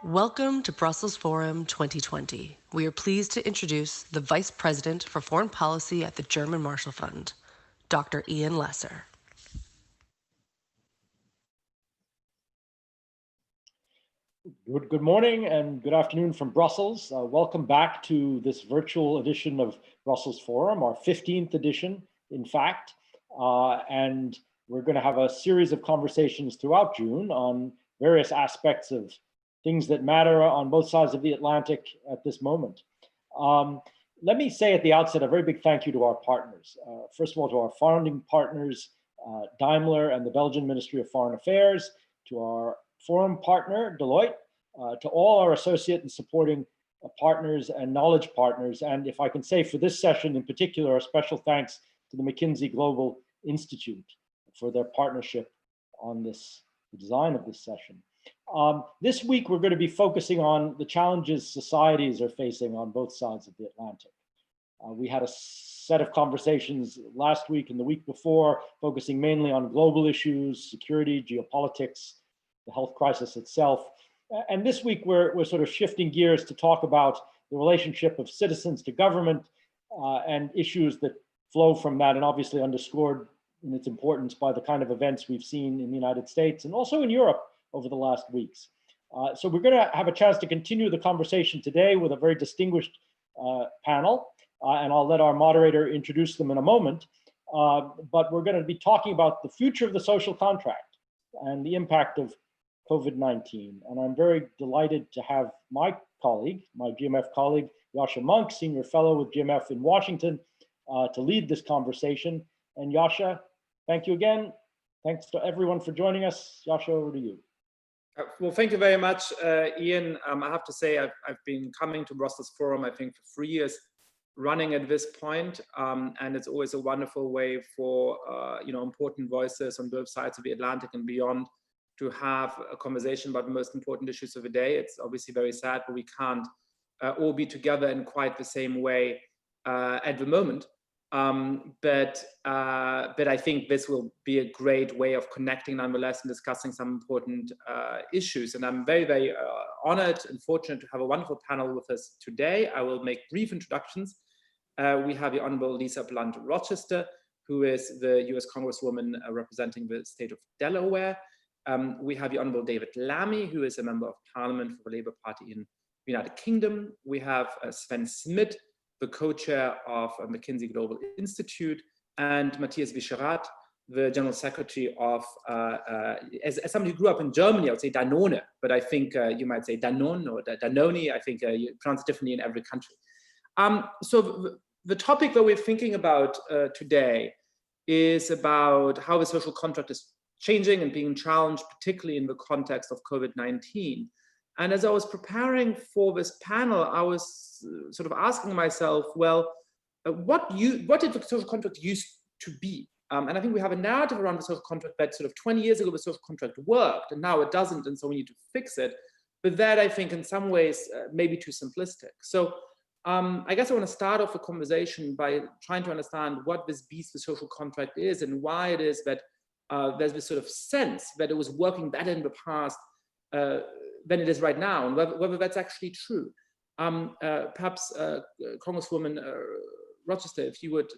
Welcome to Brussels Forum 2020. We are pleased to introduce the Vice President for Foreign Policy at the German Marshall Fund, Dr. Ian Lesser. Good morning and good afternoon from Brussels. Welcome back to this virtual edition of Brussels Forum, our 15th edition, in fact. And we're going to have a series of conversations throughout June on various aspects of things that matter on both sides of the Atlantic at this moment. Let me say at the outset a very big thank you to our partners. First of all, to our founding partners, Daimler and the Belgian Ministry of Foreign Affairs, to our forum partner, Deloitte, to all our associate and supporting partners and knowledge partners. And if I can say for this session in particular, a special thanks to the McKinsey Global Institute for their partnership on the design of this session. This week, we're going to be focusing on the challenges societies are facing on both sides of the Atlantic. We had a set of conversations last week and the week before, focusing mainly on global issues, security, geopolitics, the health crisis itself. And this week, we're sort of shifting gears to talk about the relationship of citizens to government and issues that flow from that, and obviously underscored in its importance by the kind of events we've seen in the United States and also in Europe over the last weeks. So we're going to have a chance to continue the conversation today with a very distinguished panel, and I'll let our moderator introduce them in a moment. But we're going to be talking about the future of the social contract and the impact of COVID-19. And I'm very delighted to have my colleague, my GMF colleague, Yascha Mounk, Senior Fellow with GMF in Washington, to lead this conversation. And Yascha, thank you again. Thanks to everyone for joining us. Yascha, over to you. Well, thank you very much, Ian. I have to say I've been coming to Brussels Forum, I think, for 3 years running at this point, and it's always a wonderful way for important voices on both sides of the Atlantic and beyond to have a conversation about the most important issues of the day. It's obviously very sad, but we can't all be together in quite the same way at the moment. But I think this will be a great way of connecting nonetheless and discussing some important issues. And I'm very, very honored and fortunate to have a wonderful panel with us today. I will make brief introductions. We have the Honorable Lisa Blunt Rochester, who is the US Congresswoman representing the state of Delaware. We have the Honorable David Lammy, who is a member of Parliament for the Labour Party in the United Kingdom. We have Sven Smit, the co-chair of McKinsey Global Institute, and Mathias Vicherat, the general secretary of, as somebody who grew up in Germany, I would say Danone, but I think you might say Danone or Danone. I think you pronounce it differently in every country. So the topic that we're thinking about today is about how the social contract is changing and being challenged, particularly in the context of COVID-19. And as I was preparing for this panel, I was sort of asking myself, well, what did the social contract used to be? And I think we have a narrative around the social contract that sort of 20 years ago, the social contract worked and now it doesn't, and so we need to fix it. But that, I think, in some ways, may be too simplistic. So I guess I want to start off the conversation by trying to understand what this beast, the social contract, is and why it is that there's this sort of sense that it was working better in the past than it is right now, and whether that's actually true. Perhaps Congresswoman Rochester, if you would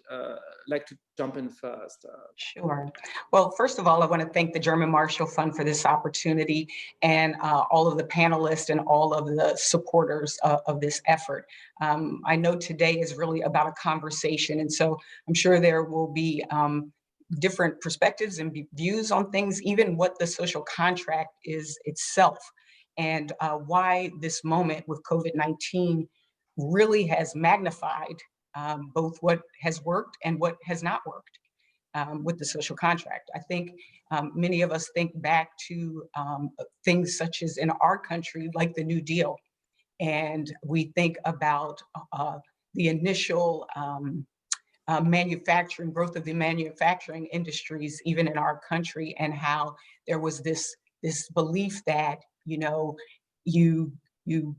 like to jump in first. Sure. Well, first of all, I want to thank the German Marshall Fund for this opportunity and all of the panelists and all of the supporters of this effort. I know today is really about a conversation, and so I'm sure there will be different perspectives and views on things, even what the social contract is itself, and why this moment with COVID-19 really has magnified both what has worked and what has not worked with the social contract. I think many of us think back to things such as in our country, like the New Deal, and we think about the initial manufacturing, growth of the manufacturing industries, even in our country, and how there was this belief that, you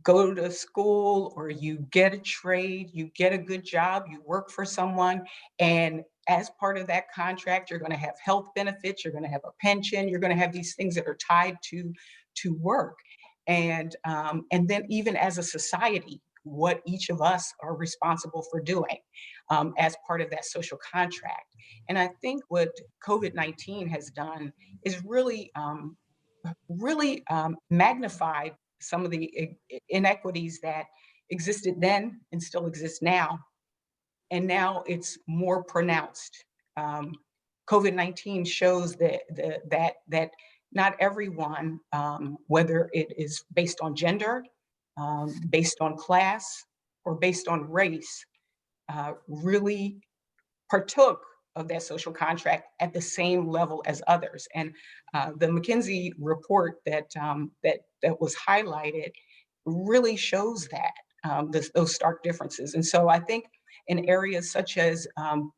go to school or you get a trade, you get a good job, you work for someone, and as part of that contract, you're going to have health benefits, you're going to have a pension, you're going to have these things that are tied to work. and then even as a society, what each of us are responsible for doing as part of that social contract. And I think what COVID-19 has done is really, magnified some of the inequities that existed then and still exist now. And now it's more pronounced. COVID-19 shows that not everyone, whether it is based on gender, based on class, or based on race, really partook of that social contract at the same level as others. And the McKinsey report that was highlighted really shows that those stark differences. And so I think in areas such as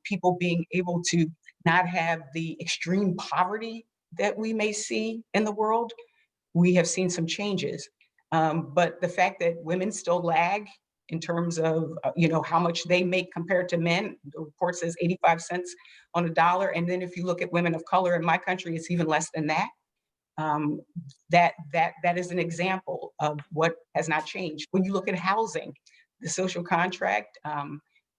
people being able to not have the extreme poverty that we may see in the world, we have seen some changes. But the fact that women still lag in terms of how much they make compared to men, the report says 85 cents on a dollar. And then if you look at women of color in my country, it's even less than that. That is an example of what has not changed. When you look at housing, the social contract,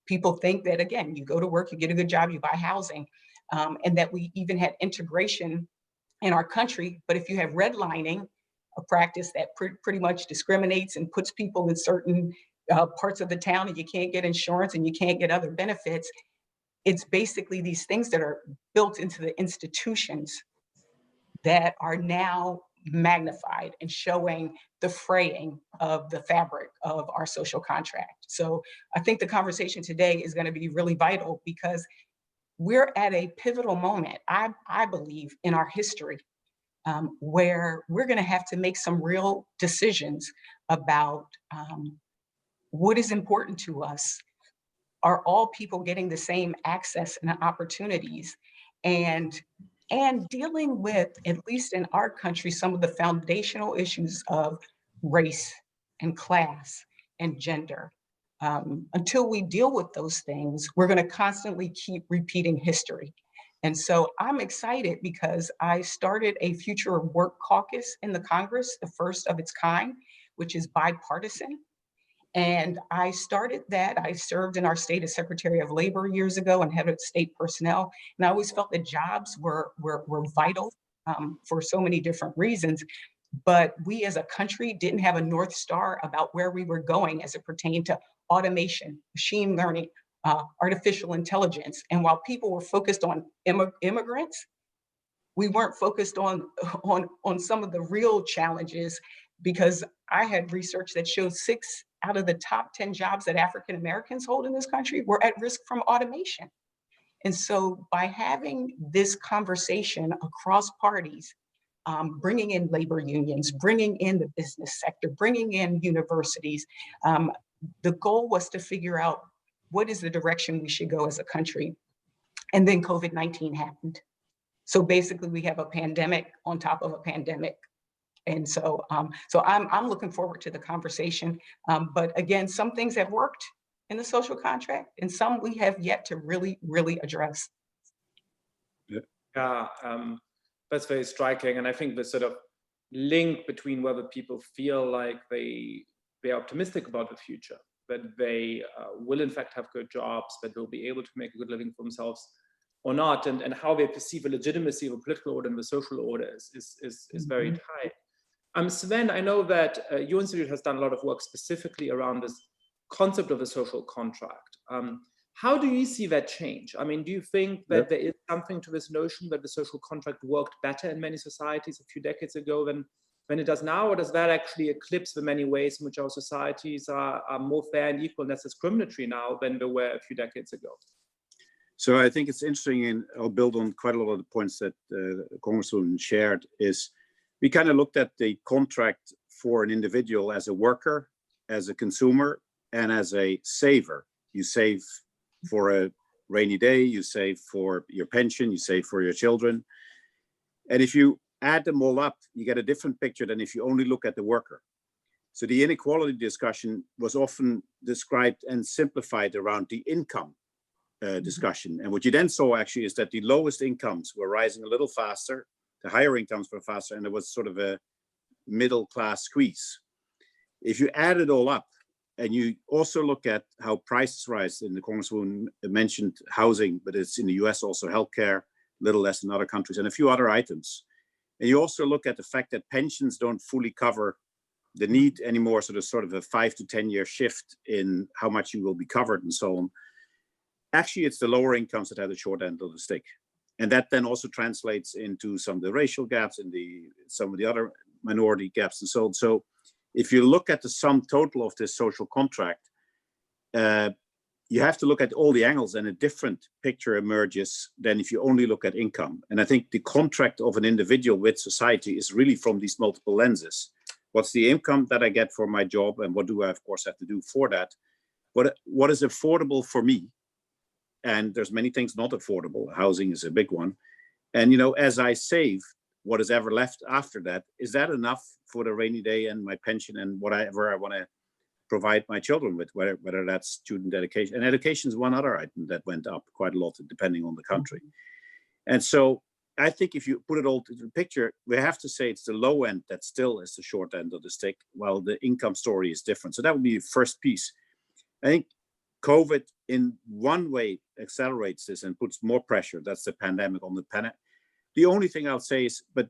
people think that, again, you go to work, you get a good job, you buy housing, and that we even had integration in our country. But if you have redlining, a practice that pretty much discriminates and puts people in certain parts of the town, and you can't get insurance and you can't get other benefits, it's basically these things that are built into the institutions that are now magnified and showing the fraying of the fabric of our social contract. So I think the conversation today is going to be really vital, because we're at a pivotal moment, I believe, in our history, where we're going to have to make some real decisions about what is important to us. Are all people getting the same access and opportunities? And dealing with, at least in our country, some of the foundational issues of race and class and gender. Until we deal with those things, we're going to constantly keep repeating history. And so I'm excited because I started a Future of Work caucus in the Congress, the first of its kind, which is bipartisan. And I started that. I served in our state as Secretary of Labor years ago and head of state personnel. And I always felt that jobs were vital for so many different reasons. But we as a country didn't have a North Star about where we were going as it pertained to automation, machine learning, artificial intelligence. And while people were focused on immigrants, we weren't focused on some of the real challenges, because I had research that showed 6 out of the top 10 jobs that African Americans hold in this country were at risk from automation. And so by having this conversation across parties, bringing in labor unions, bringing in the business sector, bringing in universities, the goal was to figure out what is the direction we should go as a country. And then COVID-19 happened. So basically we have a pandemic on top of a pandemic. And so, I'm looking forward to the conversation. But again, some things have worked in the social contract, and some we have yet to really, really address. Yeah, that's very striking. And I think the sort of link between whether people feel like they're optimistic about the future, that they will in fact have good jobs, that they'll be able to make a good living for themselves or not, and how they perceive the legitimacy of a political order and the social order is very tight. Sven, I know that your institute has done a lot of work specifically around this concept of a social contract. How do you see that change? I mean, do you think that there is something to this notion that the social contract worked better in many societies a few decades ago than it does now? Or does that actually eclipse the many ways in which our societies are more fair and equal and less discriminatory now than they were a few decades ago? So I think it's interesting, and I'll build on quite a lot of the points that the Congresswoman shared, is we kind of looked at the contract for an individual as a worker, as a consumer, and as a saver. You save for a rainy day, you save for your pension, you save for your children. And if you add them all up, you get a different picture than if you only look at the worker. So the inequality discussion was often described and simplified around the income discussion. And what you then saw actually is that the lowest incomes were rising a little faster, the higher incomes were faster, and there was sort of a middle class squeeze. If you add it all up, and you also look at how prices rise, and the Congresswoman mentioned housing, but it's in the US also healthcare, a little less in other countries, and a few other items. And you also look at the fact that pensions don't fully cover the need anymore, so there's sort of a 5 to 10 year shift in how much you will be covered and so on. Actually, it's the lower incomes that have the short end of the stick. And that then also translates into some of the racial gaps and some of the other minority gaps and so on. So if you look at the sum total of this social contract, you have to look at all the angles, and a different picture emerges than if you only look at income. And I think the contract of an individual with society is really from these multiple lenses. What's the income that I get for my job, and what do I, of course, have to do for that? What is affordable for me? And there's many things not affordable. Housing is a big one. And, as I save, what is ever left after that, is that enough for the rainy day and my pension and whatever I want to provide my children with, whether that's student education. And education is one other item that went up quite a lot depending on the country. And so I think if you put it all to the picture, we have to say it's the low end that still is the short end of the stick, while the income story is different. So that would be the first piece. I think COVID in one way accelerates this and puts more pressure. That's the pandemic on the planet. The only thing I'll say is, but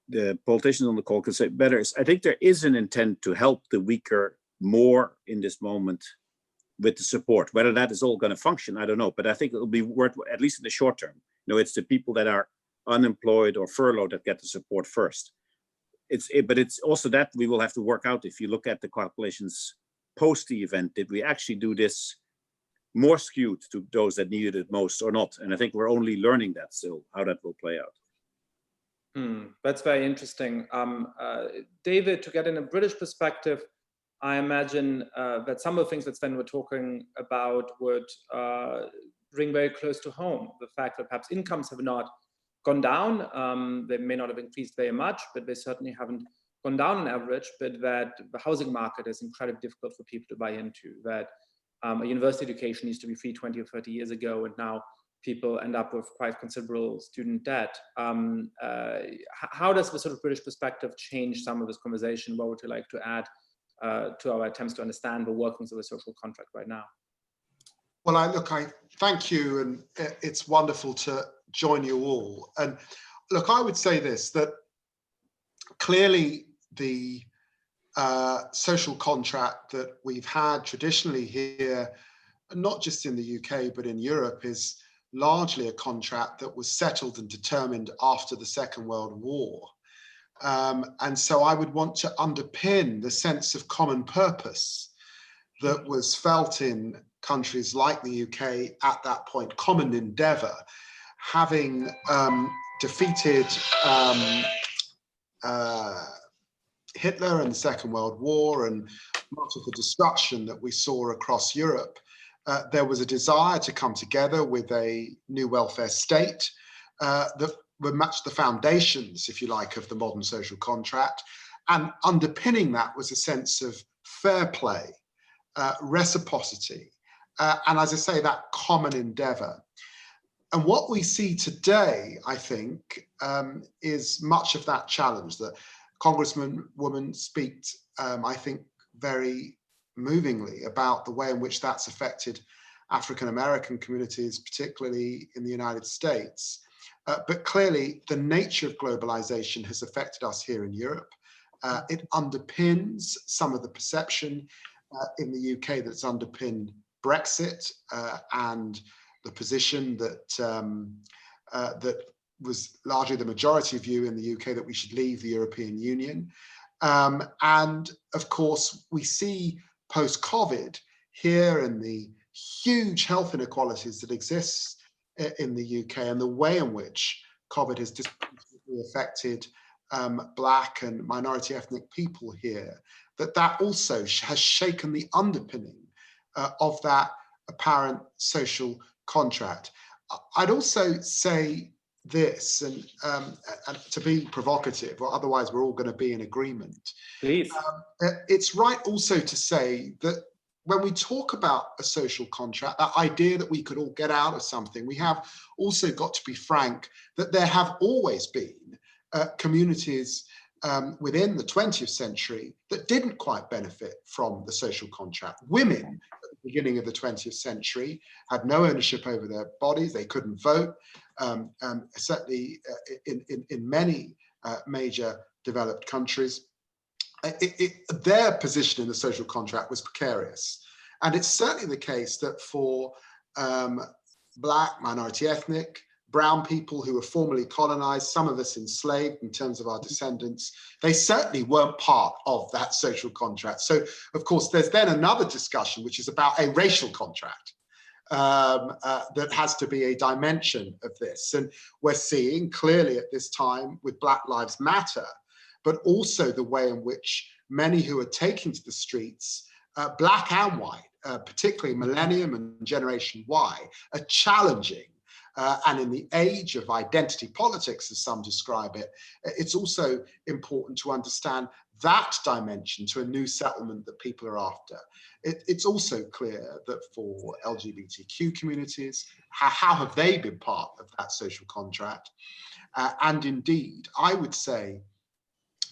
the politicians on the call can say better, is I think there is an intent to help the weaker more in this moment with the support. Whether that is all going to function, I don't know, but I think it'll be worth, at least in the short term. It's the people that are unemployed or furloughed that get the support first. But it's also that we will have to work out, if you look at the calculations post the event, did we actually do this more skewed to those that needed it most or not? And I think we're only learning that still, how that will play out. That's very interesting. David, to get in a British perspective, I imagine that some of the things that Sven were talking about would ring very close to home. The fact that perhaps incomes have not gone down. They may not have increased very much, but they certainly haven't gone down on average, but that the housing market is incredibly difficult for people to buy into, that a university education used to be free 20 or 30 years ago, and now people end up with quite considerable student debt. How does the sort of British perspective change some of this conversation? What would you like to add to our attempts to understand the workings of the social contract right now? Well, I thank you, and it's wonderful to join you all. And look, I would say this, that clearly the social contract that we've had traditionally here, not just in the UK, but in Europe, is largely a contract that was settled and determined after the Second World War. And so I would want to underpin the sense of common purpose that was felt in countries like the UK at that point, common endeavour, having defeated Hitler and the Second World War and much of the destruction that we saw across Europe. There was a desire to come together with a new welfare state that were much the foundations, if you like, of the modern social contract. And underpinning that was a sense of fair play, reciprocity, and as I say, that common endeavour. And what we see today, I think, is much of that challenge. That Congresswoman speaks, I think, very movingly about the way in which that's affected African American communities, particularly in the United States. But clearly, the nature of globalization has affected us here in Europe. It underpins some of the perception in the UK that's underpinned Brexit and the position that that was largely the majority view in the UK, that we should leave the European Union. And of course, we see post-COVID here in the huge health inequalities that exist in the UK and the way in which COVID has disproportionately affected Black and minority ethnic people here, that also has shaken the underpinning of that apparent social contract. I'd also say this, and to be provocative, or otherwise we're all going to be in agreement. Please. It's right also to say that when we talk about a social contract, that idea that we could all get out of something, we have also got to be frank that there have always been communities within the 20th century that didn't quite benefit from the social contract. Women at the beginning of the 20th century had no ownership over their bodies, they couldn't vote. Certainly in many major developed countries, their position in the social contract was precarious. And it's certainly the case that for Black, minority ethnic, brown people who were formerly colonized, some of us enslaved in terms of our descendants, they certainly weren't part of that social contract. So, of course, there's then another discussion, which is about a racial contract that has to be a dimension of this. And we're seeing clearly at this time with Black Lives Matter, but also the way in which many who are taking to the streets, Black and white, particularly Millennium and Generation Y, are challenging. And in the age of identity politics, as some describe it, it's also important to understand that dimension to a new settlement that people are after. It's also clear that for LGBTQ communities, how have they been part of that social contract? And indeed, I would say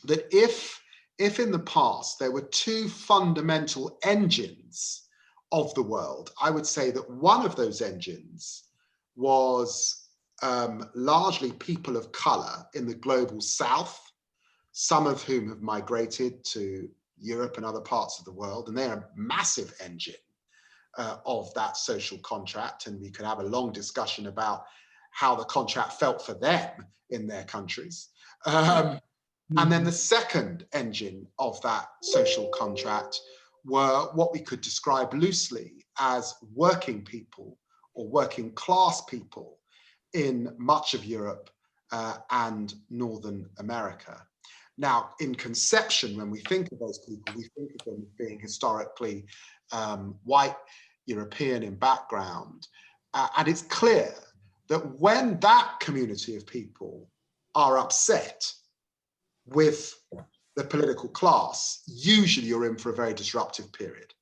that if in the past there were two fundamental engines of the world, I would say that one of those engines was largely people of color in the global south, some of whom have migrated to Europe and other parts of the world, and they're a massive engine of that social contract. And we could have a long discussion about how the contract felt for them in their countries. And then the second engine of that social contract were what we could describe loosely as working people or working class people in much of Europe and Northern America. Now, in conception, when we think of those people, we think of them being historically white, European in background. And it's clear that when that community of people are upset with the political class, usually you're in for a very disruptive period.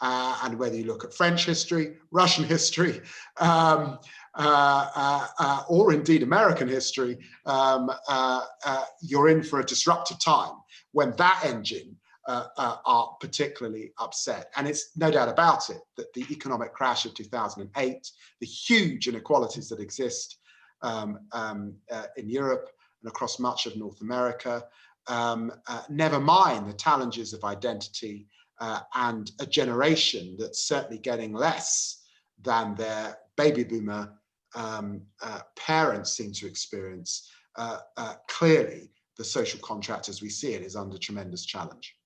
And whether you look at French history, Russian history, or indeed American history, you're in for a disruptive time when that engine are particularly upset. And it's no doubt about it that the economic crash of 2008, the huge inequalities that exist in Europe and across much of North America, never mind the challenges of identity and a generation that's certainly getting less than their baby boomer parents seem to experience. Clearly, the social contract as we see it is under tremendous challenge.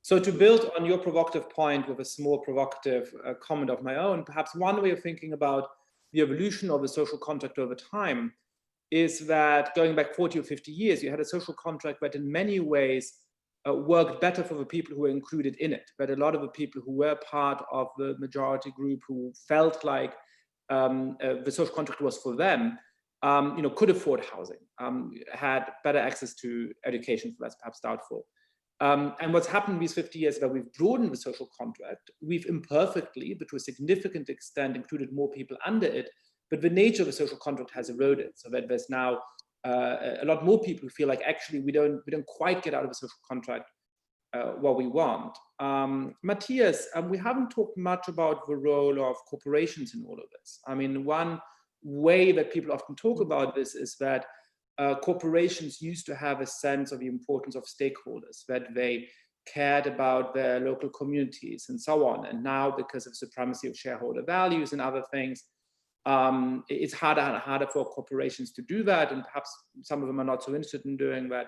So to build on your provocative point with a small provocative comment of my own, perhaps one way of thinking about the evolution of the social contract over time is that going back 40 or 50 years, you had a social contract that in many ways worked better for the people who were included in it. But a lot of the people who were part of the majority group who felt like the social contract was for them, could afford housing, had better access to education, so that's perhaps doubtful. And what's happened these 50 years is that we've broadened the social contract. We've imperfectly, but to a significant extent, included more people under it. But the nature of the social contract has eroded, so that there's now a lot more people who feel like actually we don't quite get out of the social contract what we want. Mathias, we haven't talked much about the role of corporations in all of this. I mean, one way that people often talk about this is that corporations used to have a sense of the importance of stakeholders, that they cared about their local communities and so on. And now, because of supremacy of shareholder values and other things, it's harder and harder for corporations to do that, and perhaps some of them are not so interested in doing that.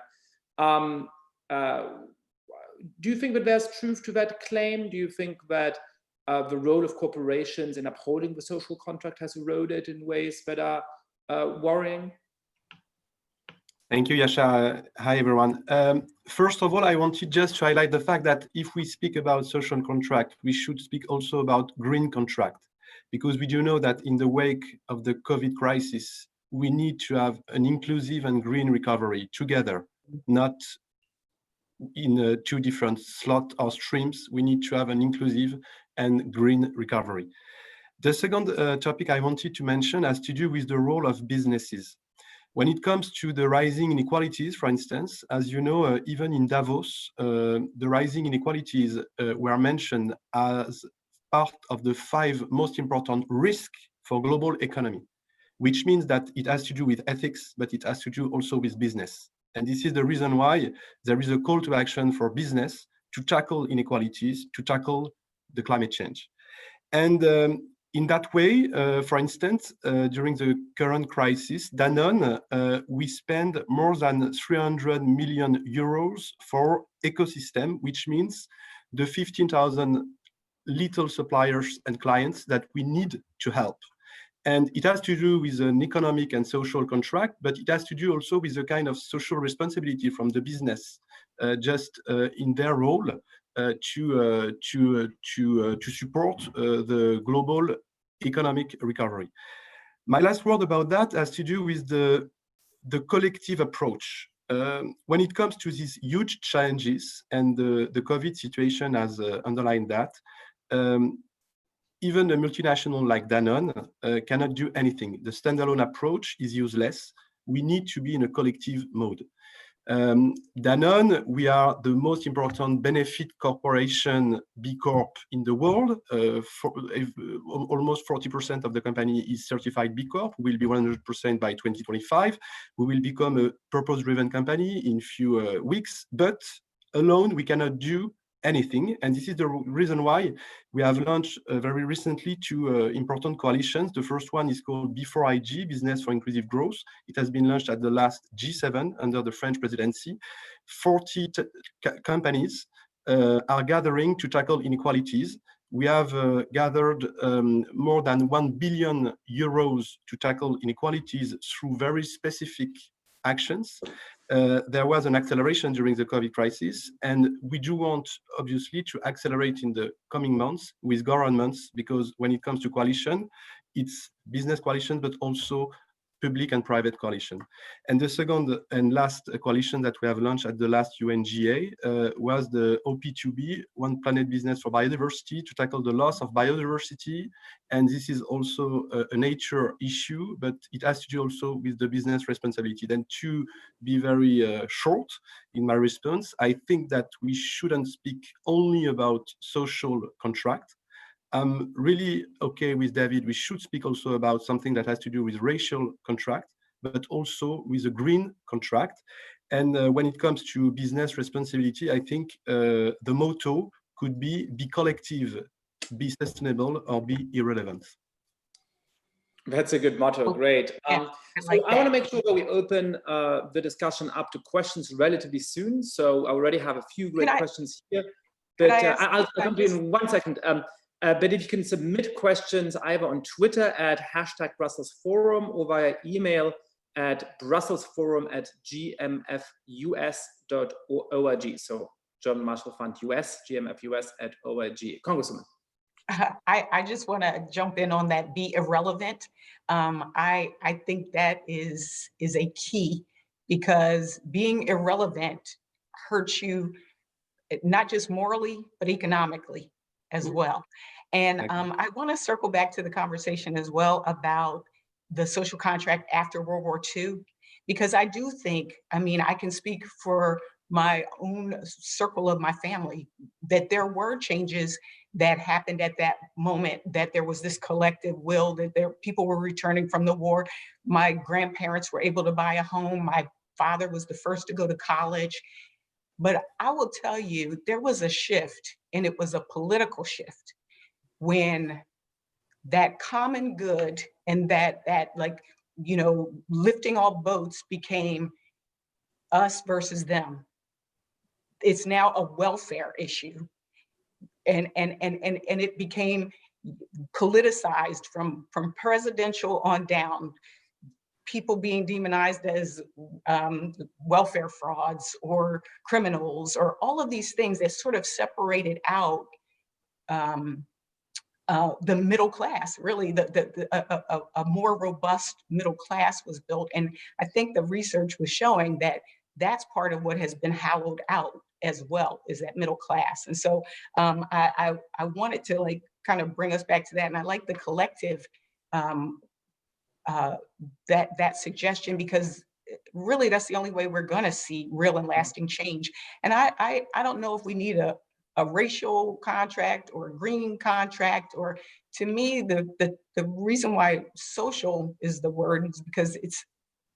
Do you think that there's truth to that claim? Do you think that the role of corporations in upholding the social contract has eroded in ways that are worrying? Thank you, Yascha. Hi, everyone. First of all, I wanted just to highlight the fact that if we speak about social contract, we should speak also about green contract, because we do know that in the wake of the COVID crisis, we need to have an inclusive and green recovery together, not in two different slots or streams. We need to have an inclusive and green recovery. The second topic I wanted to mention has to do with the role of businesses. When it comes to the rising inequalities, for instance, as you know, even in Davos, the rising inequalities were mentioned as part of the 5 most important risks for global economy, which means that it has to do with ethics, but it has to do also with business. And this is the reason why there is a call to action for business to tackle inequalities, to tackle the climate change. And in that way, for instance, during the current crisis, Danone, we spend more than 300 million euros for ecosystem, which means the 15,000 little suppliers and clients that we need to help. And it has to do with an economic and social contract, but it has to do also with a kind of social responsibility from the business, just in their role to support the global economic recovery. My last word about that has to do with the collective approach. When it comes to these huge challenges, and the COVID situation has underlined that, even a multinational like Danone cannot do anything. The standalone approach is useless. We need to be in a collective mode. Danone, we are the most important benefit corporation, B Corp, in the world. Almost 40% of the company is certified B Corp. We will be 100% by 2025. We will become a purpose-driven company in few weeks, but alone we cannot do anything. And this is the reason why we have launched very recently 2 important coalitions. The first one is called B4IG, Business for Inclusive Growth. It has been launched at the last G7 under the French presidency. 40 companies are gathering to tackle inequalities. We have gathered more than 1 billion euros to tackle inequalities through very specific actions. There was an acceleration during the COVID crisis, and we do want, obviously, to accelerate in the coming months with governments, because when it comes to coalition, it's business coalition, but also public and private coalition. And the second and last coalition that we have launched at the last UNGA was the OP2B, One Planet Business for Biodiversity, to tackle the loss of biodiversity. And this is also a nature issue, but it has to do also with the business responsibility. Then to be very short in my response, I think that we shouldn't speak only about social contract. I'm really okay with David. We should speak also about something that has to do with racial contract, but also with a green contract. And when it comes to business responsibility, I think the motto could be collective, be sustainable, or be irrelevant. That's a good motto. Great. I want to make sure that we open the discussion up to questions relatively soon. So I already have a few great questions here, but I'll come to you in 1 second. But if you can submit questions either on Twitter at #BrusselsForum or via email at brusselsforum@gmfus.org. So German Marshall Fund US, gmfus.org. Congresswoman. I just want to jump in on that, be irrelevant. I think that is a key, because being irrelevant hurts you not just morally, but economically as well. And I want to circle back to the conversation as well about the social contract after World War II, because I do think, I mean, I can speak for my own circle of my family, that there were changes that happened at that moment, that there was this collective will, that people were returning from the war. My grandparents were able to buy a home. My father was the first to go to college. But I will tell you, there was a shift, and it was a political shift, when that common good and that like, you know, lifting all boats became us versus them. It's now a welfare issue, and it became politicized from presidential on down. People being demonized as welfare frauds or criminals, or all of these things that sort of separated out the middle class. Really, a more robust middle class was built, and I think the research was showing that that's part of what has been hollowed out as well, is that middle class. And so I wanted to like kind of bring us back to that, and I like the collective that suggestion, because really that's the only way we're going to see real and lasting change. And I don't know if we need a racial contract or a green contract, or to me, the reason why social is the word is because it's,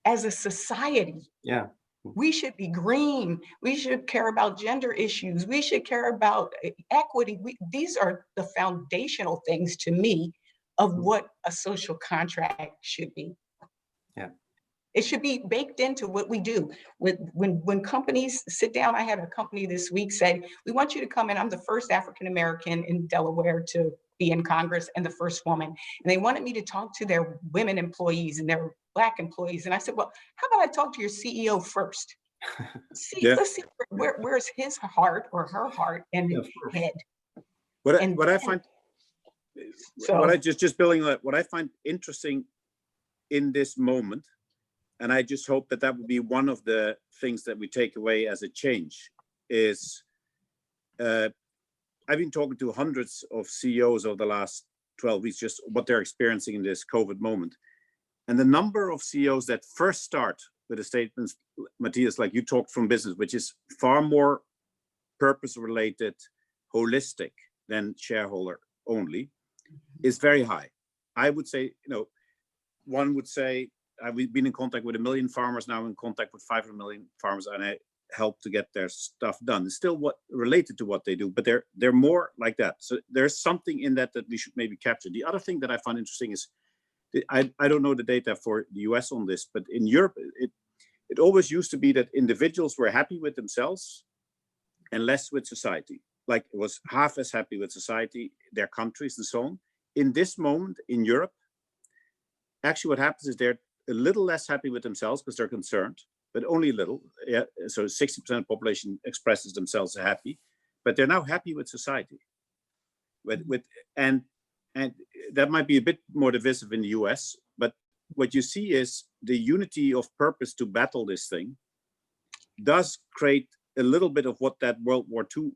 as a society, we should be green. We should care about gender issues. We should care about equity. These are the foundational things to me of what a social contract should be. Yeah. It should be baked into what we do. When companies sit down, I had a company this week said, we want you to come in. I'm the first African-American in Delaware to be in Congress and the first woman. And they wanted me to talk to their women employees and their Black employees. And I said, well, how about I talk to your CEO first? Let's see where's his heart or her heart and head. What I find, just building on that, what I find interesting in this moment, and I just hope that would be one of the things that we take away as a change, is I've been talking to hundreds of CEOs over the last 12 weeks, just what they're experiencing in this COVID moment. And the number of CEOs that first start with the statements, Mathias, like you talked from business, which is far more purpose-related, holistic than shareholder only, is very high. I would say, one would say, I've been in contact with 1 million farmers, now in contact with 500 million farmers, and I help to get their stuff done. It's still related to what they do, but they're more like that. So there's something in that we should maybe capture. The other thing that I find interesting is, I don't know the data for the US on this, but in Europe, it always used to be that individuals were happy with themselves and less with society. Like it was half as happy with society, their countries and so on. In this moment in Europe, actually what happens is they're a little less happy with themselves because they're concerned, but only a little. Yeah, so 60% of the population expresses themselves happy, but they're now happy with society. And that might be a bit more divisive in the US, but what you see is the unity of purpose to battle this thing does create a little bit of what that World War II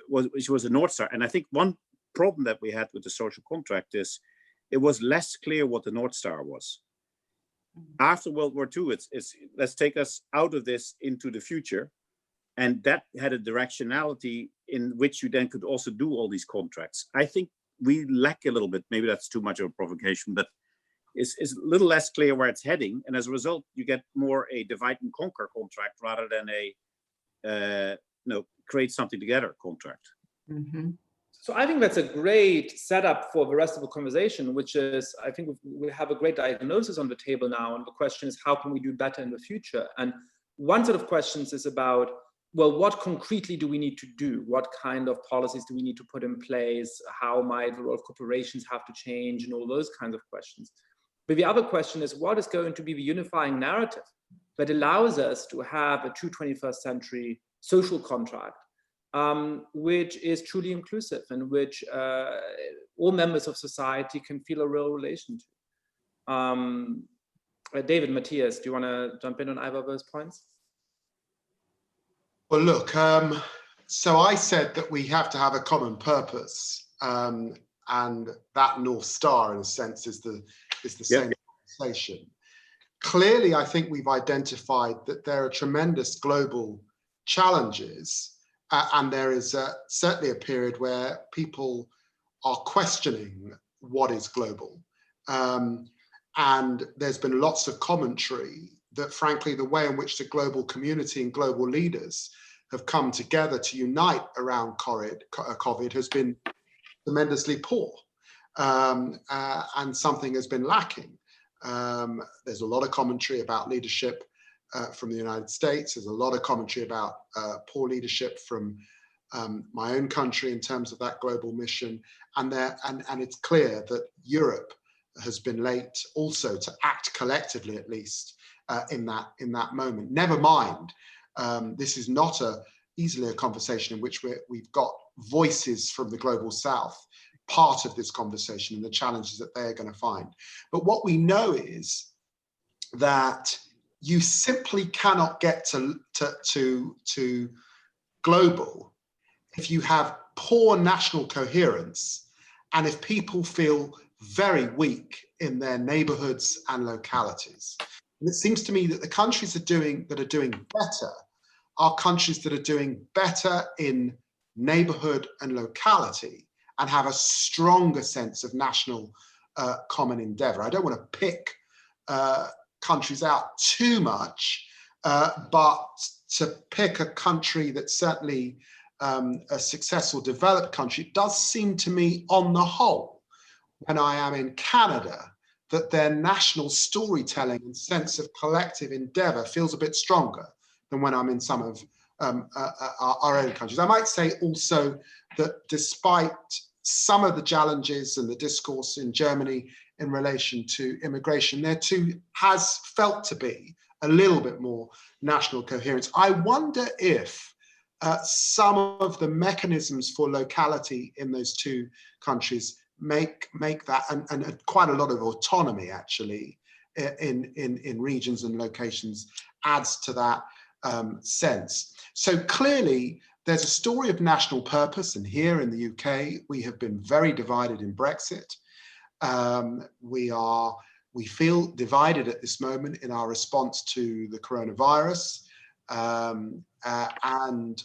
which was a North Star. And I think one problem that we had with the social contract is it was less clear what the North Star was. After World War II, it's let's take us out of this into the future. And that had a directionality in which you then could also do all these contracts. I think we lack a little bit, maybe that's too much of a provocation, but it's a little less clear where it's heading. And as a result, you get more a divide and conquer contract rather than a create something together contract. Mm-hmm. So I think that's a great setup for the rest of the conversation, which is, I think we have a great diagnosis on the table now. And the question is, how can we do better in the future? And one set of questions is about, well, what concretely do we need to do? What kind of policies do we need to put in place? How might the role of corporations have to change, and all those kinds of questions? But the other question is, what is going to be the unifying narrative that allows us to have a true 21st century social contract, which is truly inclusive and which all members of society can feel a real relation to? David, Mathias, do you want to jump in on either of those points? Well, look, so I said that we have to have a common purpose, and that North Star, in a sense, is the same conversation. Clearly, I think we've identified that there are tremendous global challenges, and there is certainly a period where people are questioning what is global. And there's been lots of commentary that, frankly, the way in which the global community and global leaders have come together to unite around COVID has been tremendously poor, and something has been lacking. There's a lot of commentary about leadership from the United States. There's a lot of commentary about poor leadership from my own country in terms of that global mission. And it's clear that Europe has been late also to act collectively, at least in that moment. Never mind, this is not easily a conversation in which we've got voices from the global South part of this conversation and the challenges that they're going to find. But what we know is that you simply cannot get to global if you have poor national coherence, and if people feel very weak in their neighborhoods and localities. And it seems to me that the countries that are doing better are countries that are doing better in neighborhood and locality and have a stronger sense of national common endeavor. I don't want to pick countries out too much, but to pick a country that's certainly a successful developed country, it does seem to me on the whole, when I am in Canada, that their national storytelling and sense of collective endeavor feels a bit stronger than when I'm in some of our own countries. I might say also that despite some of the challenges and the discourse in Germany in relation to immigration, there too has felt to be a little bit more national coherence. I wonder if some of the mechanisms for locality in those two countries make that, and quite a lot of autonomy actually in regions and locations adds to that sense. So clearly there's a story of national purpose, and here in the UK we have been very divided in Brexit. We feel divided at this moment in our response to the coronavirus, and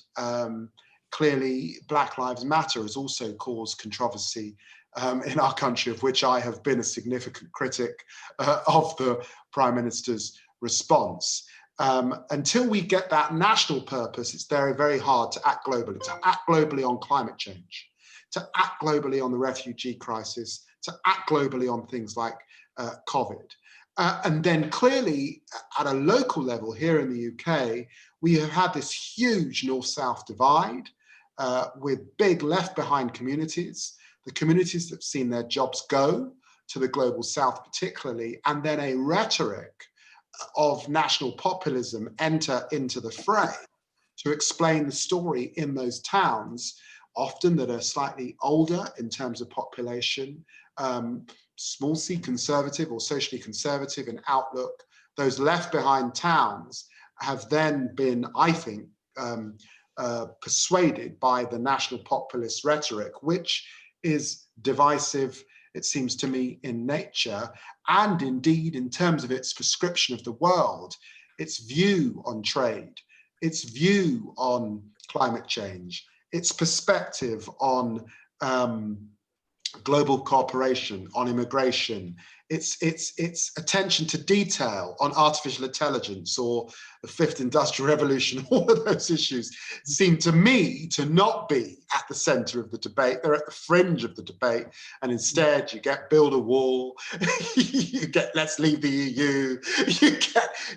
clearly Black Lives Matter has also caused controversy in our country, of which I have been a significant critic of the Prime Minister's response. Until we get that national purpose, it's very, very hard to act globally on climate change, to act globally on the refugee crisis, to act globally on things like COVID. And then clearly at a local level here in the UK, we have had this huge north-south divide with big left behind communities, the communities that have seen their jobs go to the global south particularly, and then a rhetoric of national populism enter into the fray to explain the story in those towns, often that are slightly older in terms of population, small c conservative or socially conservative in outlook. Those left behind towns have then been, I think, persuaded by the national populist rhetoric, which is divisive, it seems to me, in nature, and indeed in terms of its prescription of the world, its view on trade, its view on climate change, its perspective on global cooperation, on immigration, its attention to detail on artificial intelligence or the fifth industrial revolution. All of those issues seem to me to not be at the center of the debate. They're at the fringe of the debate, and instead you get build a wall, you get let's leave the EU,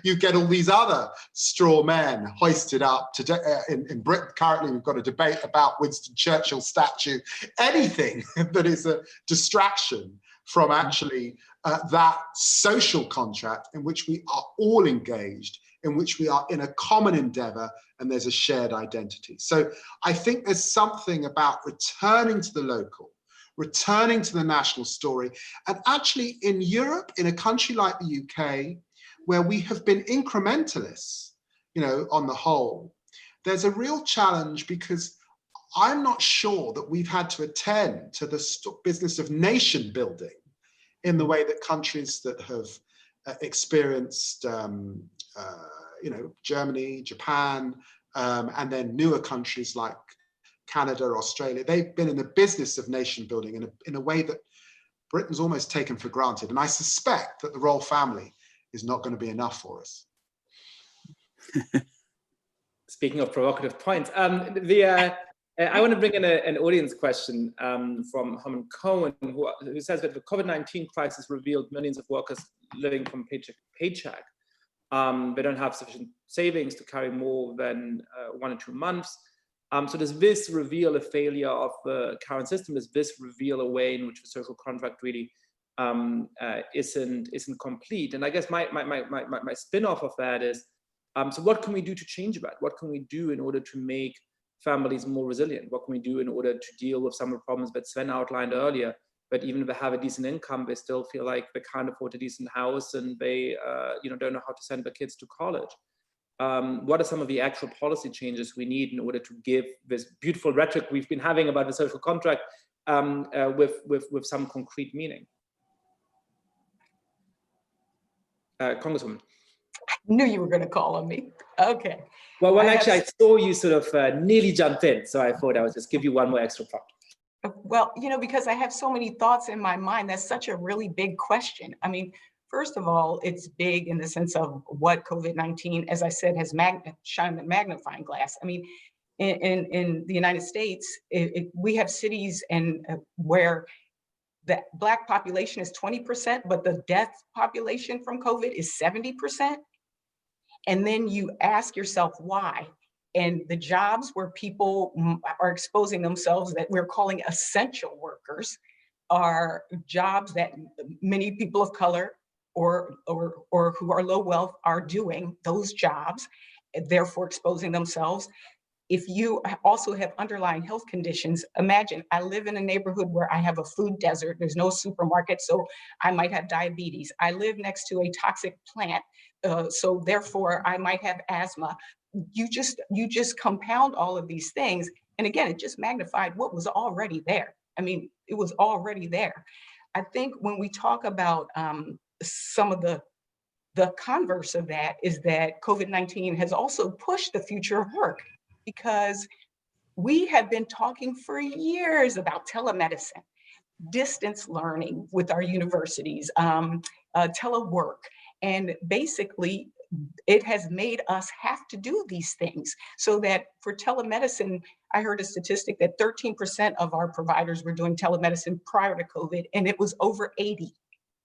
you get all these other straw men hoisted up. Today in Britain currently we've got a debate about Winston Churchill's statue. Anything that is a distraction from actually that social contract in which we are all engaged, in which we are in a common endeavor and there's a shared identity. So I think there's something about returning to the local, returning to the national story. And actually in Europe, in a country like the UK, where we have been incrementalists, you know, on the whole, there's a real challenge because I'm not sure that we've had to attend to the business of nation building in the way that countries that have experienced, you know, Germany, Japan, and then newer countries like Canada, Australia, they've been in the business of nation building in a way that Britain's almost taken for granted. And I suspect that the royal family is not going to be enough for us. Speaking of provocative points, I want to bring in an audience question from Herman Cohen, who says that the COVID-19 crisis revealed millions of workers living from paycheck to paycheck. They don't have sufficient savings to carry more than 1 or 2 months. So does this reveal a failure of the current system? Does this reveal a way in which the social contract really isn't complete? And I guess my spin-off of that is, so what can we do to change that? What can we do in order to make families more resilient? What can we do in order to deal with some of the problems that Sven outlined earlier? But even if they have a decent income, they still feel like they can't afford a decent house, and they don't know how to send their kids to college. What are some of the actual policy changes we need in order to give this beautiful rhetoric we've been having about the social contract with some concrete meaning? Congresswoman. Knew you were going to call on me. Okay. Well, actually, I saw you sort of nearly jumped in, so I thought I would just give you one more extra prompt. Well, because I have so many thoughts in my mind, that's such a really big question. I mean, first of all, it's big in the sense of what COVID-19, as I said, has shined a magnifying glass. I mean, in the United States, we have cities where the Black population is 20%, but the death population from COVID is 70%. And then you ask yourself why. And the jobs where people are exposing themselves that we're calling essential workers are jobs that many people of color or who are low wealth are doing those jobs, therefore exposing themselves. If you also have underlying health conditions, imagine I live in a neighborhood where I have a food desert, there's no supermarket, so I might have diabetes. I live next to a toxic plant, so therefore I might have asthma. You just compound all of these things. And again, it just magnified what was already there. I mean, it was already there. I think when we talk about some of the converse of that is that COVID-19 has also pushed the future of work, because we have been talking for years about telemedicine, distance learning with our universities, telework, and basically it has made us have to do these things. So that for telemedicine, I heard a statistic that 13% of our providers were doing telemedicine prior to COVID, and it was over 80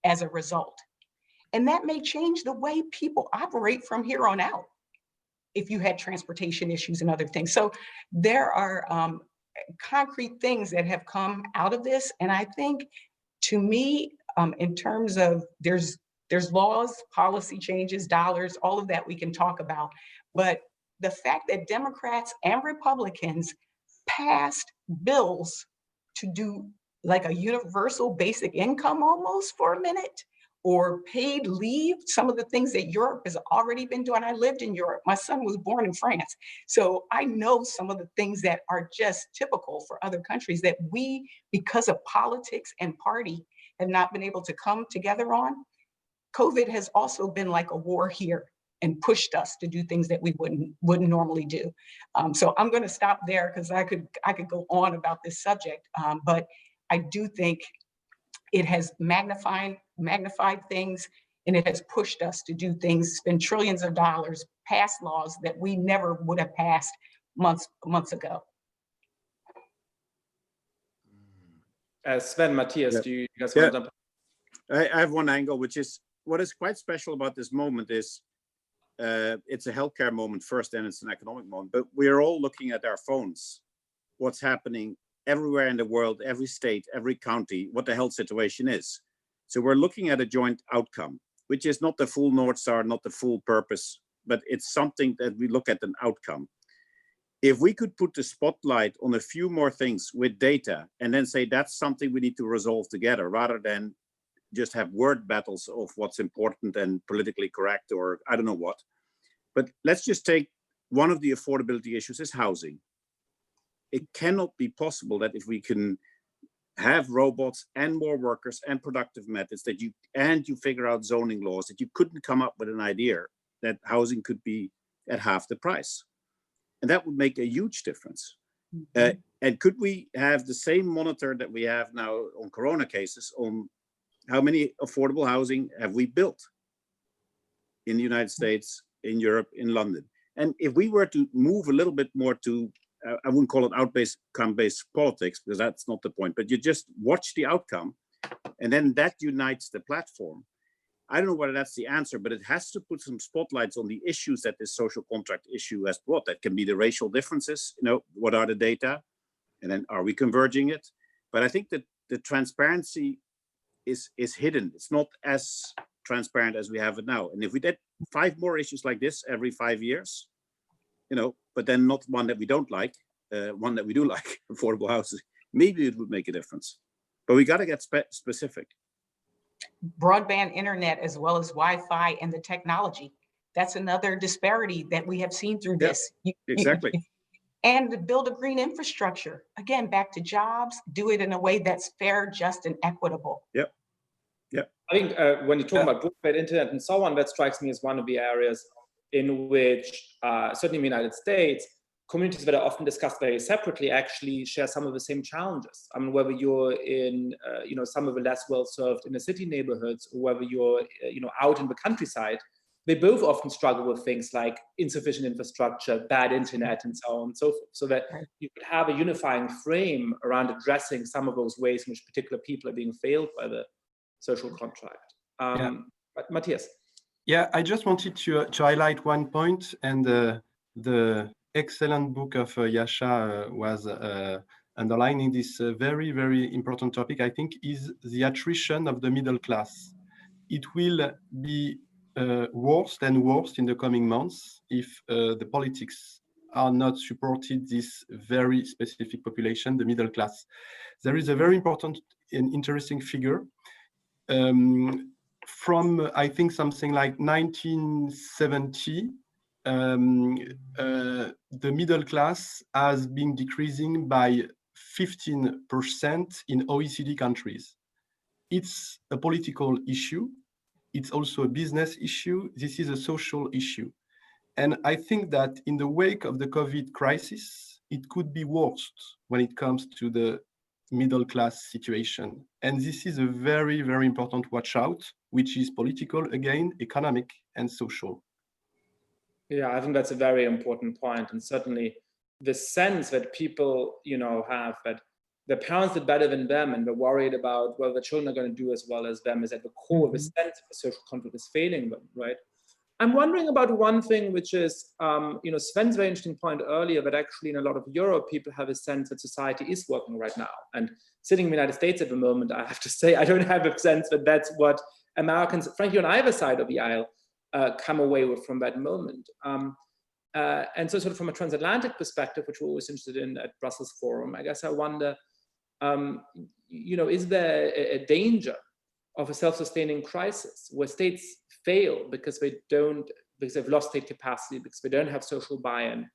as a result. And that may change the way people operate from here on out, if you had transportation issues and other things. So there are concrete things that have come out of this. And I think, to me, in terms of there's laws, policy changes, dollars, all of that we can talk about. But the fact that Democrats and Republicans passed bills to do like a universal basic income almost for a minute, or paid leave, some of the things that Europe has already been doing. I lived in Europe. My son was born in France. So I know some of the things that are just typical for other countries that we, because of politics and party, have not been able to come together on. COVID has also been like a war here and pushed us to do things that we wouldn't normally do. So I'm gonna stop there because I could go on about this subject, but I do think it has magnified things, and it has pushed us to do things, spend trillions of dollars, pass laws that we never would have passed months ago. Sven, Mathias, Yeah. do you guys want to jump? I have one angle, which is what is quite special about this moment is it's a healthcare moment first, and it's an economic moment, but we're all looking at our phones, what's happening everywhere in the world, every state, every county, what the health situation is. So we're looking at a joint outcome, which is not the full North Star, not the full purpose, but it's something that we look at an outcome. If we could put the spotlight on a few more things with data and then say that's something we need to resolve together, rather than just have word battles of what's important and politically correct or I don't know what. But let's just take one of the affordability issues is housing. It cannot be possible that if we can have robots and more workers and productive methods that you figure out zoning laws, that you couldn't come up with an idea that housing could be at half the price. And that would make a huge difference. Mm-hmm. And could we have the same monitor that we have now on Corona cases on how many affordable housing have we built in the United States, in Europe, in London? And if we were to move a little bit more to, I wouldn't call it outcome-based politics, because that's not the point, but you just watch the outcome, and then that unites the platform. I don't know whether that's the answer, but it has to put some spotlights on the issues that this social contract issue has brought. That can be the racial differences, what are the data? And then are we converging it? But I think that the transparency is hidden. It's not as transparent as we have it now. And if we did 5 more issues like this every 5 years, but then not one that we don't like, one that we do like, affordable houses, maybe it would make a difference. But we got to get specific. Broadband internet, as well as Wi-Fi and the technology. That's another disparity that we have seen through this. Exactly. And build a green infrastructure. Again, back to jobs, do it in a way that's fair, just, and equitable. Yep. I think when you talk about broadband internet and so on, that strikes me as one of the areas in which, certainly in the United States, communities that are often discussed very separately actually share some of the same challenges. I mean, whether you're in, some of the less well-served inner city neighborhoods, or whether you're, out in the countryside, they both often struggle with things like insufficient infrastructure, bad internet, and so on and so forth. So that you could have a unifying frame around addressing some of those ways in which particular people are being failed by the social contract. But Mathias. Yeah, I just wanted to highlight one point, and the excellent book of Yascha was underlining this very, very important topic, I think, is the attrition of the middle class. It will be worse and worse in the coming months if the politics are not supported this very specific population, the middle class. There is a very important and interesting figure from, I think, something like 1970, the middle class has been decreasing by 15% in OECD countries. It's a political issue. It's also a business issue. This is a social issue. And I think that in the wake of the COVID crisis, it could be worse when it comes to the middle class situation. And this is a very, very important watch out, which is political, again, economic and social. Yeah, I think that's a very important point. And certainly the sense that people, have that their parents did better than them and they're worried about whether the children are going to do as well as them is at the core of the sense that the social contract is failing them, right? I'm wondering about one thing, which is, Sven's very interesting point earlier, that actually in a lot of Europe, people have a sense that society is working right now. And sitting in the United States at the moment, I have to say, I don't have a sense that that's what Americans, frankly, on either side of the aisle, come away with from that moment. And so sort of from a transatlantic perspective, which we're always interested in at Brussels Forum, I guess I wonder, is there a danger of a self-sustaining crisis where states fail because they've lost state capacity, because they don't have social buy-in.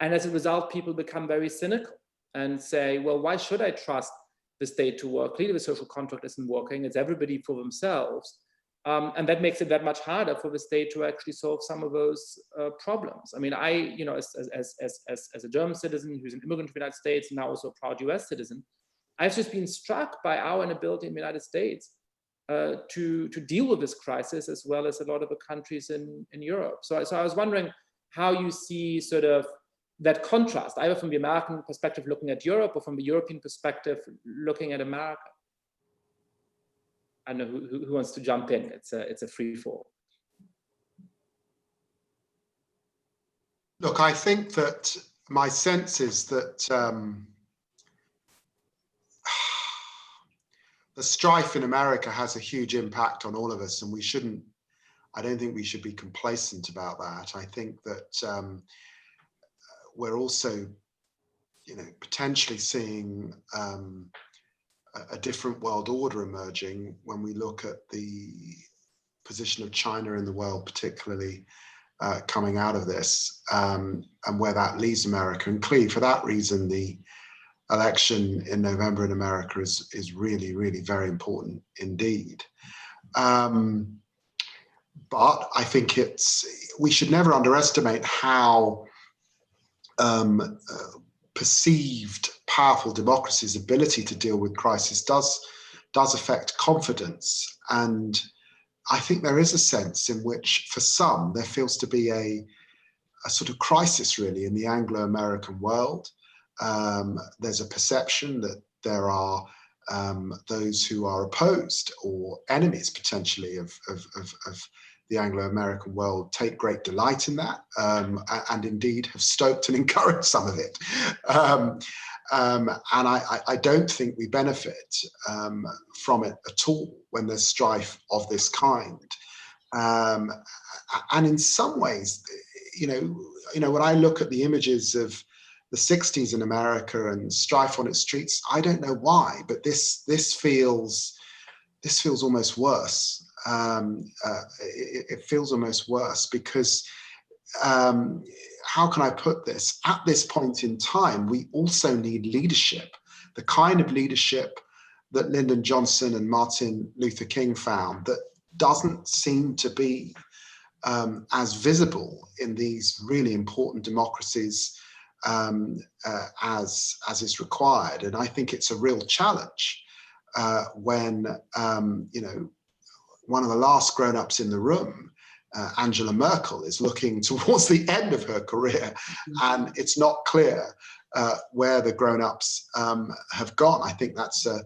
And as a result, people become very cynical and say, well, why should I trust the state to work? Clearly the social contract isn't working, it's everybody for themselves. And that makes it that much harder for the state to actually solve some of those problems. I mean, as a German citizen who's an immigrant to the United States and now also a proud US citizen, I've just been struck by our inability in the United States to deal with this crisis, as well as a lot of the countries in Europe. So I was wondering how you see sort of that contrast, either from the American perspective looking at Europe, or from the European perspective looking at America. I don't know who wants to jump in. It's a free fall. Look, I think that my sense is that the strife in America has a huge impact on all of us, and I don't think we should be complacent about that. I think that we're also, potentially seeing a different world order emerging when we look at the position of China in the world, particularly coming out of this, and where that leaves America. And clearly, for that reason, the election in November in America is really, really very important indeed. But I think we should never underestimate how perceived powerful democracy's ability to deal with crisis does affect confidence. And I think there is a sense in which, for some, there feels to be a sort of crisis really in the Anglo-American world. There's a perception that there are those who are opposed or enemies potentially of the Anglo-American world take great delight in that, and indeed have stoked and encouraged some of it. And I don't think we benefit from it at all when there's strife of this kind. And in some ways, when I look at the images of the 60s in America and strife on its streets, I don't know why, but this feels almost worse. It feels almost worse because how can I put this? At this point in time, we also need leadership, the kind of leadership that Lyndon Johnson and Martin Luther King found that doesn't seem to be as visible in these really important democracies as is required. And I think it's a real challenge when, one of the last grown-ups in the room, Angela Merkel, is looking towards the end of her career, and it's not clear where the grown-ups have gone. I think that's a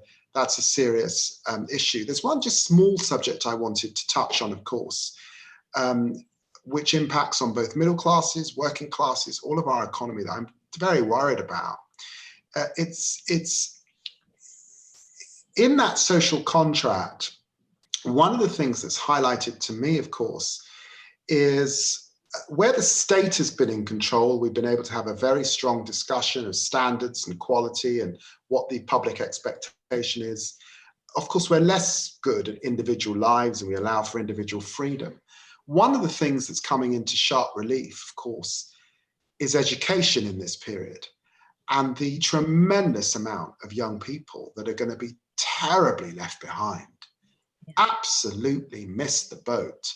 serious issue. There's one just small subject I wanted to touch on, of course, which impacts on both middle classes, working classes, all of our economy that I'm very worried about. It's in that social contract. One of the things that's highlighted to me, of course, is where the state has been in control, we've been able to have a very strong discussion of standards and quality and what the public expectation is. Of course, we're less good at individual lives and we allow for individual freedom. One of the things that's coming into sharp relief, of course, is education in this period and the tremendous amount of young people that are going to be terribly left behind. Absolutely missed the boat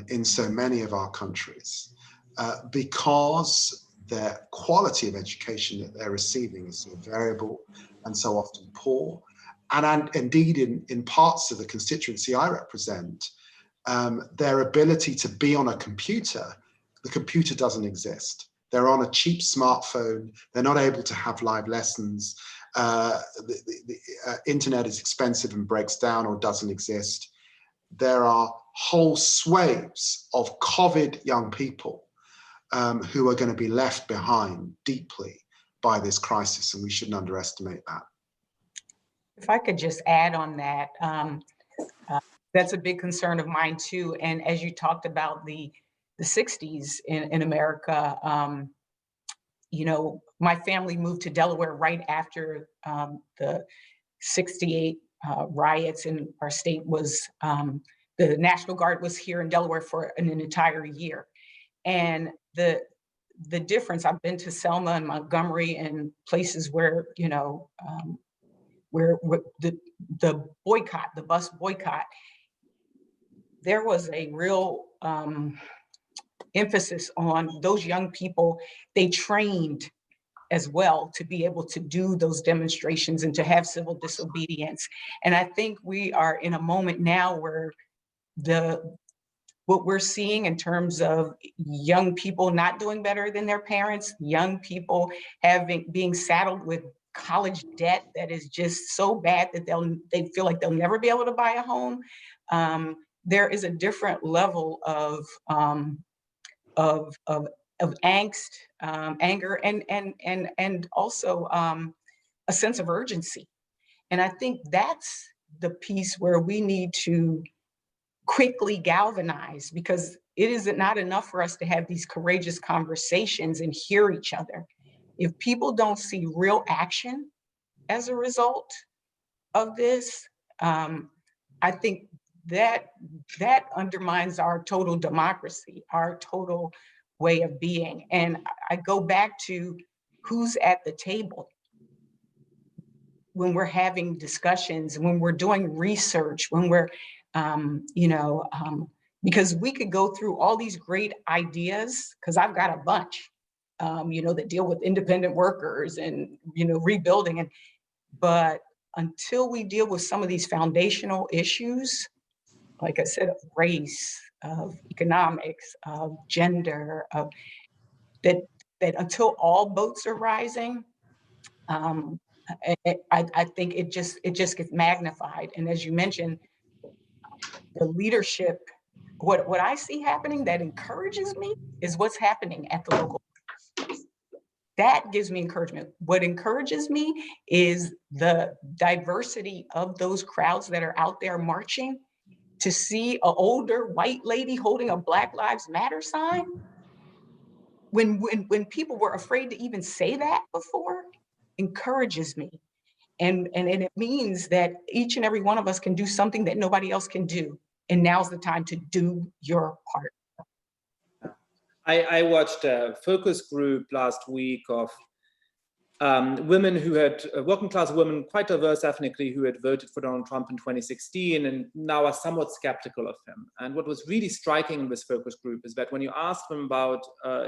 in so many of our countries because the quality of education that they're receiving is so variable and so often poor. And indeed, in parts of the constituency I represent, their ability to be on a computer, the computer doesn't exist. They're on a cheap smartphone. They're not able to have live lessons. The internet is expensive and breaks down or doesn't exist. There are whole swathes of COVID young people who are going to be left behind deeply by this crisis, and we shouldn't underestimate that. If I could just add on that, that's a big concern of mine too. And as you talked about the 60s in America, my family moved to Delaware right after the 68 riots, and our state was, the National Guard was here in Delaware for an entire year. And the difference, I've been to Selma and Montgomery and places where, where the boycott, the bus boycott, there was a real emphasis on those young people. They trained as well to be able to do those demonstrations and to have civil disobedience. And I think we are in a moment now where what we're seeing in terms of young people not doing better than their parents, young people being saddled with college debt that is just so bad that they feel like they'll never be able to buy a home. There is a different level of angst, anger, and also a sense of urgency. And I think that's the piece where we need to quickly galvanize, because it is not enough for us to have these courageous conversations and hear each other. If people don't see real action as a result of this, I think that undermines our total democracy, our total way of being. And I go back to who's at the table when we're having discussions, when we're doing research, when we're, because we could go through all these great ideas, because I've got a bunch, that deal with independent workers and, rebuilding. But until we deal with some of these foundational issues, like I said, of race, of economics, of gender, of that until all boats are rising, I think it just gets magnified. And as you mentioned, the leadership, what I see happening that encourages me is what's happening at the local. That gives me encouragement. What encourages me is the diversity of those crowds that are out there marching. To see an older white lady holding a Black Lives Matter sign, when people were afraid to even say that before, encourages me. And it means that each and every one of us can do something that nobody else can do. And now's the time to do your part. I watched a focus group last week of women who had, working class women, quite diverse ethnically, who had voted for Donald Trump in 2016 and now are somewhat skeptical of him. And what was really striking in this focus group is that when you asked them about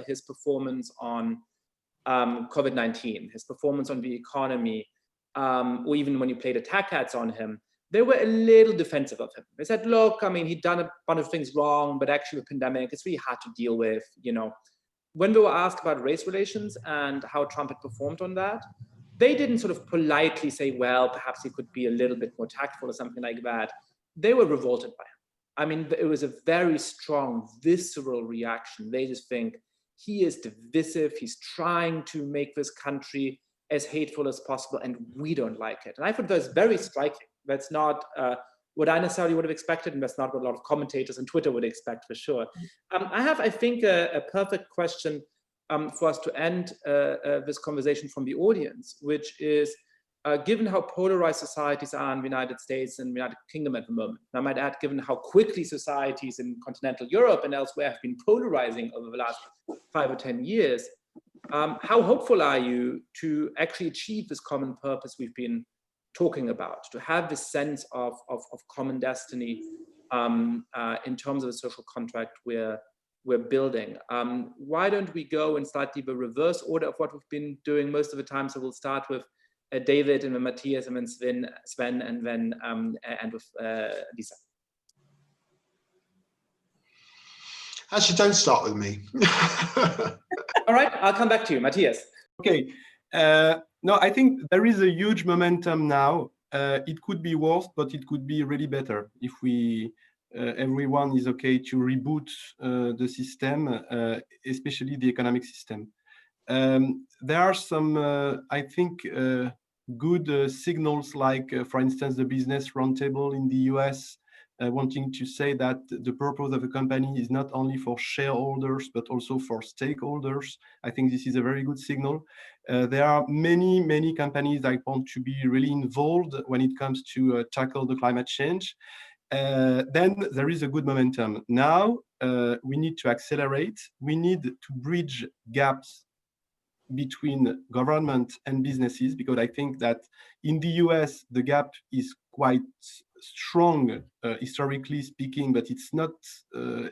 his performance on COVID-19, his performance on the economy, or even when you played attack ads on him, they were a little defensive of him. They said, look, I mean, he'd done a bunch of things wrong, but actually the pandemic, it's really hard to deal with, you know. When they were asked about race relations and how Trump had performed on that, they didn't sort of politely say, well, perhaps he could be a little bit more tactful or something like that. They were revolted by him. I mean, it was a very strong, visceral reaction. They just think he is divisive. He's trying to make this country as hateful as possible, and we don't like it. And I thought that's very striking. That's not what I necessarily would have expected, and that's not what a lot of commentators on Twitter would expect for sure. I have, I think, a perfect question for us to end this conversation from the audience, which is, given how polarized societies are in the United States and the United Kingdom at the moment, and I might add, given how quickly societies in continental Europe and elsewhere have been polarizing over the last 5 or 10 years, how hopeful are you to actually achieve this common purpose we've been talking about, to have this sense of common destiny in terms of the social contract we're building? Why don't we go and start the reverse order of what we've been doing most of the time? So we'll start with David and then Mathias and then Sven and then and with Lisa. Actually, don't start with me. All right, I'll come back to you, Mathias. Okay. No, I think there is a huge momentum now. It could be worse, but it could be really better if we everyone is okay to reboot the system, especially the economic system. There are some, I think, good signals, like, for instance, the Business Roundtable in the US wanting to say that the purpose of a company is not only for shareholders, but also for stakeholders. I think this is a very good signal. There are many companies that want to be really involved when it comes to tackle the climate change. Then there is a good momentum. Now we need to accelerate. We need to bridge gaps between government and businesses, because I think that in the US, the gap is quite strong, historically speaking, but it's not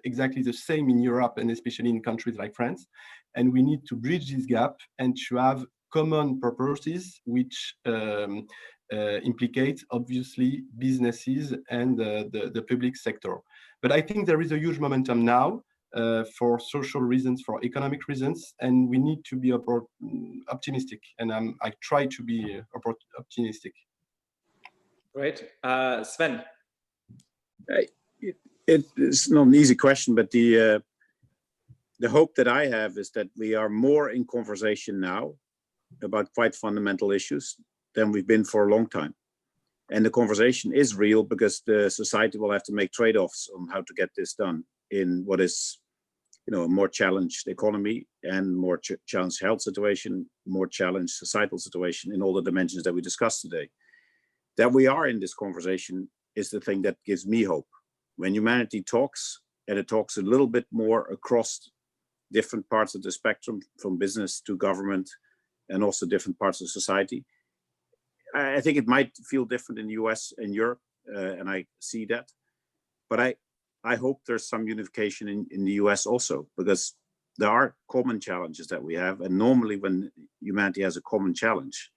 exactly the same in Europe and especially in countries like France. And we need to bridge this gap and to have common purposes which implicate, obviously, businesses and the public sector. But I think there is a huge momentum now for social reasons, for economic reasons, and we need to be optimistic. And I try to be optimistic. Great. Sven. It's not an easy question, but the hope that I have is that we are more in conversation now about quite fundamental issues than we've been for a long time. And the conversation is real because the society will have to make trade-offs on how to get this done in what is, you know, a more challenged economy and more challenged health situation, more challenged societal situation in all the dimensions that we discussed today. That we are in this conversation is the thing that gives me hope. When humanity talks, and it talks a little bit more across different parts of the spectrum, from business to government, and also different parts of society, I think it might feel different in the US and Europe, and I see that. But I hope there's some unification in the US also, because there are common challenges that we have. And normally when humanity has a common challenge,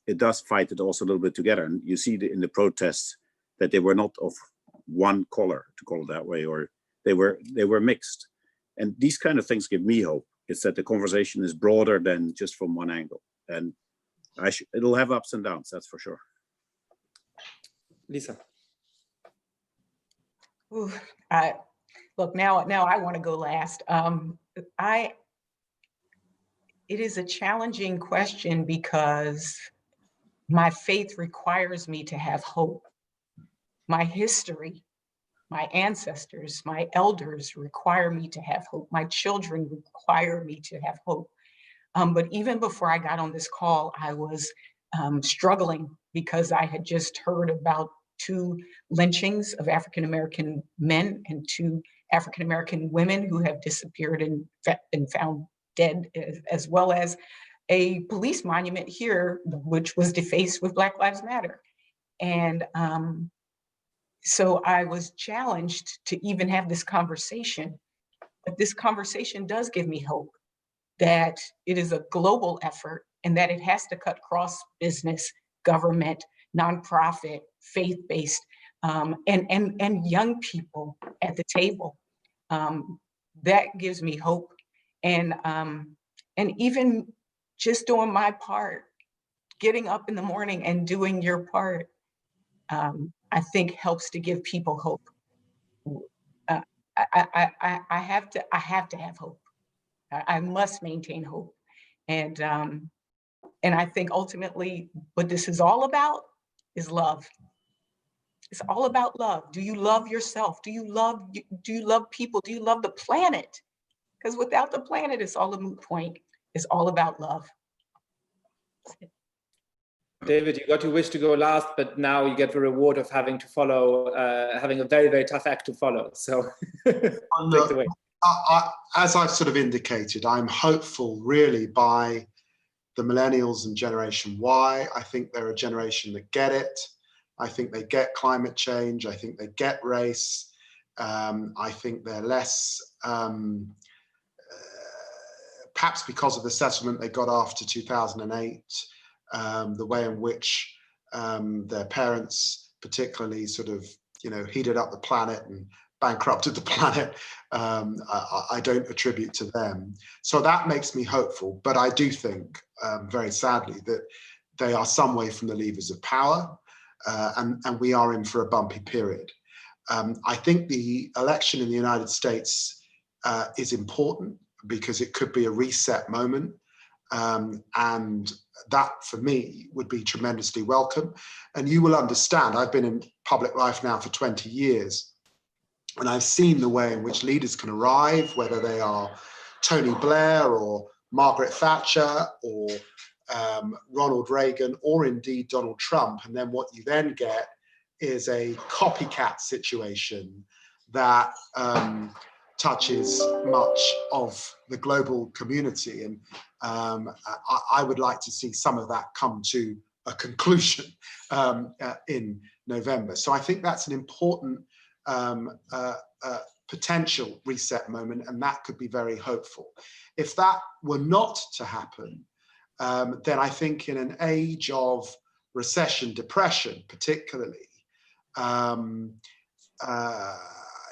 it does fight it also a little bit together. And you see in the protests that they were not of one color, to call it that way, or they were mixed. And these kind of things give me hope. It's that the conversation is broader than just from one angle. And it'll have ups and downs, that's for sure. Lisa. Ooh, look, now I want to go last. It is a challenging question because my faith requires me to have hope. My history, my ancestors, my elders require me to have hope. My children require me to have hope. But even before I got on this call, I was struggling because I had just heard about 2 lynchings of African-American men and 2 African-American women who have disappeared and been found dead, as well as a police monument here, which was defaced with Black Lives Matter. And so I was challenged to even have this conversation, but this conversation does give me hope that it is a global effort and that it has to cut cross business, government, nonprofit, faith-based, and young people at the table. That gives me hope. And even just doing my part, getting up in the morning and doing your part, I think helps to give people hope. I have to have hope. I must maintain hope. And I think ultimately what this is all about is love. It's all about love. Do you love yourself? Do you love people? Do you love the planet? Because without the planet, it's all a moot point. It's all about love. David, you got your wish to go last, but now you get the reward of having to follow, having a very, very tough act to follow. So take it away. As I've sort of indicated, I'm hopeful really by the millennials and Generation Y. I think they're a generation that get it. I think they get climate change. I think they get race. I think they're less, perhaps because of the settlement they got after 2008, the way in which their parents particularly sort of, heated up the planet and bankrupted the planet, I don't attribute to them. So that makes me hopeful, but I do think, very sadly, that they are some way from the levers of power, and we are in for a bumpy period. I think the election in the United States is important because it could be a reset moment, and that for me would be tremendously welcome. And you will understand, I've been in public life now for 20 years, and I've seen the way in which leaders can arrive, whether they are Tony Blair or Margaret Thatcher or Ronald Reagan or indeed Donald Trump. And then what you then get is a copycat situation that touches much of the global community. And I would like to see some of that come to a conclusion in November. So I think that's an important potential reset moment, and that could be very hopeful. If that were not to happen, then I think in an age of recession, depression particularly,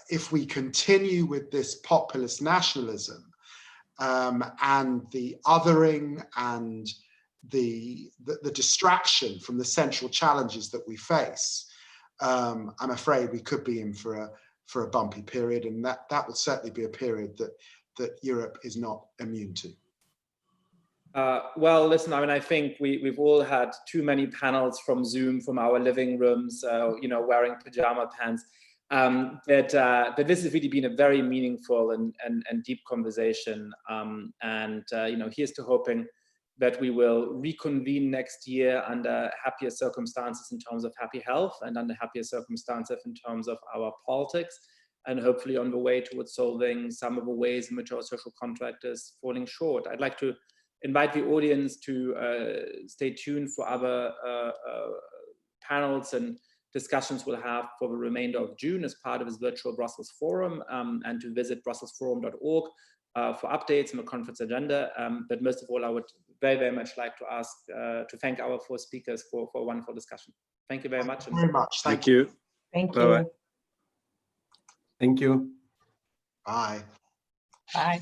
if we continue with this populist nationalism and the othering and the distraction from the central challenges that we face, I'm afraid we could be in for a bumpy period, and that would certainly be a period that Europe is not immune to. Well, listen, I mean, I think we've all had too many panels from Zoom, from our living rooms, wearing pajama pants. That this has really been a very meaningful and deep conversation. Here's to hoping that we will reconvene next year under happier circumstances in terms of happy health and under happier circumstances in terms of our politics, and hopefully on the way towards solving some of the ways in which our social contract is falling short. I'd like to invite the audience to stay tuned for other panels and discussions we'll have for the remainder of June as part of this virtual Brussels Forum, and to visit brusselsforum.org for updates on the conference agenda. But most of all, I would very, very much like to ask, to thank our four speakers for a wonderful discussion. Thank you very much. Very much. Thank you. Thank you. Bye-bye. Thank you. Bye. Bye.